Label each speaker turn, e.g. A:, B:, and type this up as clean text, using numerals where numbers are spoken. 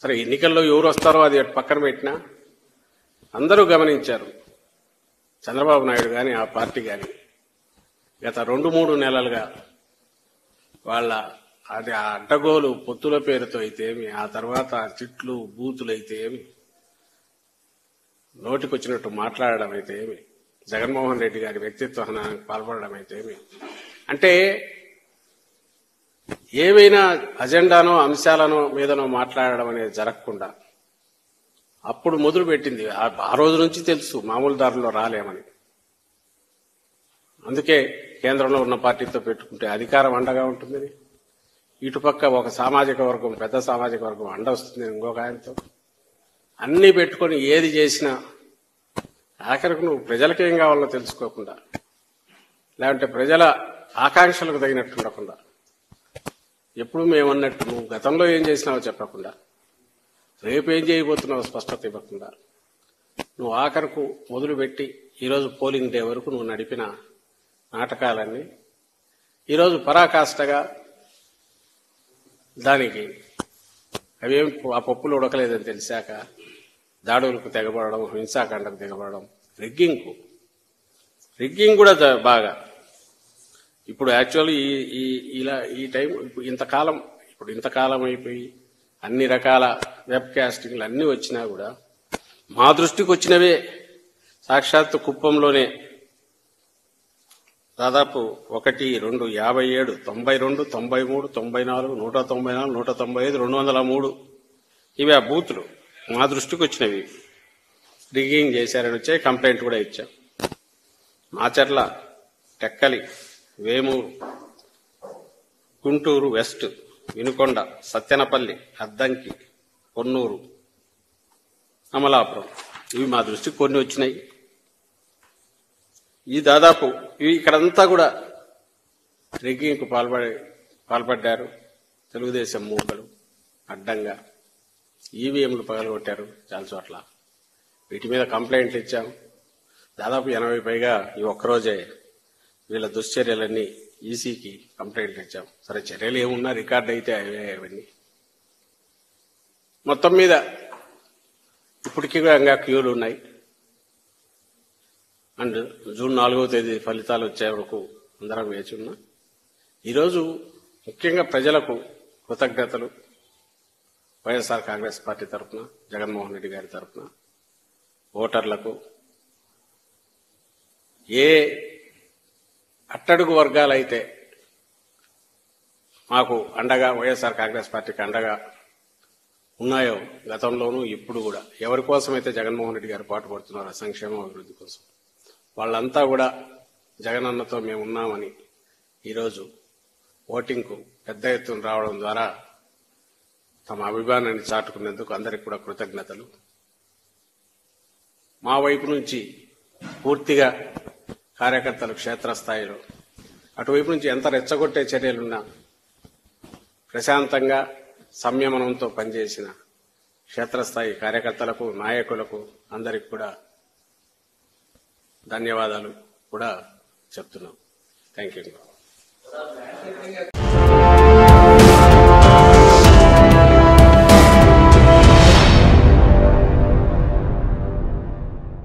A: సరే ఎన్నికల్లో ఎవరు వస్తారో అది పక్కన పెట్టినా అందరూ గమనించారు. చంద్రబాబు నాయుడు కానీ ఆ పార్టీ కానీ గత 2-3 నెలలుగా వాళ్ళ అది ఆ అడ్డగోలు పొత్తుల పేరుతో అయితే ఏమి, ఆ తర్వాత చిట్లు బూతులు అయితే ఏమి, నోటికొచ్చినట్టు మాట్లాడడం అయితే ఏమి, జగన్మోహన్ రెడ్డి గారి వ్యక్తిత్వ హననానికి పాల్పడడం అయితే ఏమి, అంటే ఏవైనా అజెండానో అంశాలనో మీదనో మాట్లాడడం అనేది జరగకుండా అప్పుడు మొదలు పెట్టింది. ఆ రోజు నుంచి తెలుసు మామూలు దారిలో రాలేమని. అందుకే కేంద్రంలో ఉన్న పార్టీతో పెట్టుకుంటే అధికారం అండగా ఉంటుందని, ఇటుపక్క ఒక సామాజిక వర్గం, పెద్ద సామాజిక వర్గం అండ వస్తుంది ఇంకొక ఆయనతో. అన్నీ పెట్టుకొని ఏది చేసినా ఆఖరికి నువ్వు ప్రజలకి ఏం కావాలో తెలుసుకోకుండా, లేదంటే ప్రజల ఆకాంక్షలకు తగినట్టు ఉండకుండా, ఎప్పుడు మేమన్నట్టు నువ్వు గతంలో ఏం చేసినావో చెప్పకుండా, రేపు ఏం చేయబోతున్నావో స్పష్టత ఇవ్వకుండా, నువ్వు ఆఖరకు మొదలుపెట్టి ఈరోజు పోలింగ్ డే వరకు నువ్వు నడిపిన నాటకాలన్నీ ఈరోజు పరాకాష్ఠగా దానికి అవేం ఆ పప్పులు ఉడకలేదని తెలిసాక దాడులకు తెగబడడం, హింసాకాండకు తెగబడడం, రిగ్గింగ్ కూడా బాగా. ఇప్పుడు యాక్చువల్లీ ఈ టైం ఇప్పుడు ఇంతకాలం అయిపోయి అన్ని రకాల వెబ్ కాస్టింగ్లు అన్నీ వచ్చినా కూడా మా దృష్టికి వచ్చినవే సాక్షాత్తు కుప్పంలోనే దాదాపు 1, 2, 57, 92, 93, 94, 194, 195, 203 ఇవి ఆ బూతులు మా దృష్టికి వచ్చినవి. రిగ్గింగ్ చేశారని వచ్చే కంప్లైంట్ కూడా ఇచ్చాం. మాచర్ల, టెక్కలి, వేమూరు, గుంటూరు వెస్ట్, వినుకొండ, సత్యనపల్లి, అద్దంకి, పొన్నూరు, అమలాపురం ఇవి మా దృష్టికి కొన్ని వచ్చినాయి. ఈ దాదాపు ఇక్కడంతా కూడా రిగ్గింగ్కు పాల్పడ్డారు. తెలుగుదేశం మూకలు అడ్డంగా ఈవీఎంలు పగలగొట్టారు చాలా చోట్ల. వీటి మీద కంప్లైంట్లు ఇచ్చాం. దాదాపు 80 పైగా ఈ ఒక్కరోజే వీళ్ళ దుశ్చర్యలన్నీ ఈసీకి కంప్లైంట్లు ఇచ్చాం. సరే చర్యలు ఏమున్నా రికార్డు అయితే అవన్నీ. మొత్తం మీద ఇప్పటికీ ఇంకా క్యూలు ఉన్నాయి. అండ్ జూన్ 4వ తేదీ ఫలితాలు వచ్చే వరకు అందరం వేచి ఉన్నా. ఈరోజు ముఖ్యంగా ప్రజలకు కృతజ్ఞతలు. వైఎస్ఆర్ కాంగ్రెస్ పార్టీ తరఫున, జగన్మోహన్ రెడ్డి గారి తరఫున ఓటర్లకు, ఏ అట్టడుగు వర్గాలైతే మాకు అండగా, వైఎస్ఆర్ కాంగ్రెస్ పార్టీకి అండగా ఉన్నాయో గతంలోనూ ఇప్పుడు కూడా, ఎవరి కోసమైతే జగన్మోహన్ రెడ్డి గారు పాటుపడుతున్నారో సంక్షేమ అభివృద్ధి కోసం, వాళ్ళంతా కూడా జగనన్నతో మేము ఉన్నామని ఈరోజు ఓటింగ్కు పెద్ద ఎత్తున రావడం ద్వారా తమ అభిమానాన్ని చాటుకునేందుకు అందరికీ కూడా కృతజ్ఞతలు. మా వైపు నుంచి పూర్తిగా కార్యకర్తలు క్షేత్రస్థాయిలో, అటువైపు నుంచి ఎంత రెచ్చగొట్టే చర్యలున్నా ప్రశాంతంగా సంయమనంతో పనిచేసిన క్షేత్రస్థాయి కార్యకర్తలకు, నాయకులకు అందరికి కూడా ధన్యవాదాలు కూడా చెప్తున్నాం. Thank you.